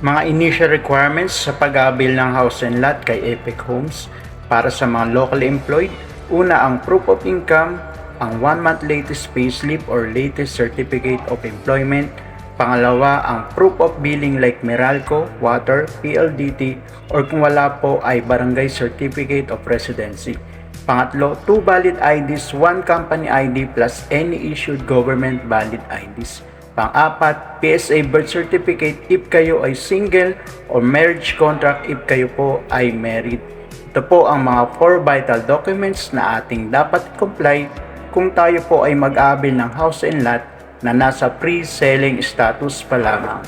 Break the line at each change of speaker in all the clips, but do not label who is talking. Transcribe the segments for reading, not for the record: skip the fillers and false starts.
Mga initial requirements sa pag-aabil ng house and lot kay Epic Homes para sa mga locally employed. Una, ang proof of income, ang 1 month latest payslip or latest certificate of employment. Pangalawa, ang proof of billing like Meralco, Water, PLDT, or kung wala po ay Barangay Certificate of Residency. Pangatlo, 2 valid IDs, 1 company ID plus any issued government valid IDs. Pang-apat, PSA birth certificate if kayo ay single or marriage contract if kayo po ay married. Ito po ang mga 4 vital documents na ating dapat comply kung tayo po ay mag-aabil ng house and lot na nasa pre-selling status pa lamang.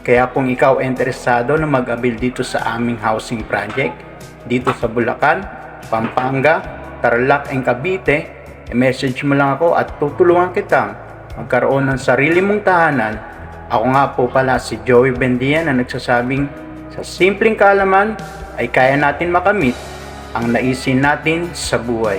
Kaya kung ikaw ay interesado na mag-abil dito sa aming housing project, dito sa Bulacan, Pampanga, Tarlac, and Cavite, i-message mo lang ako at tutulungan kitang magkaroon ng sarili mong tahanan. Ako nga po pala si Joey Bendia na nagsasabing sa simpleng kaalaman ay kaya natin makamit ang naisin natin sa buhay.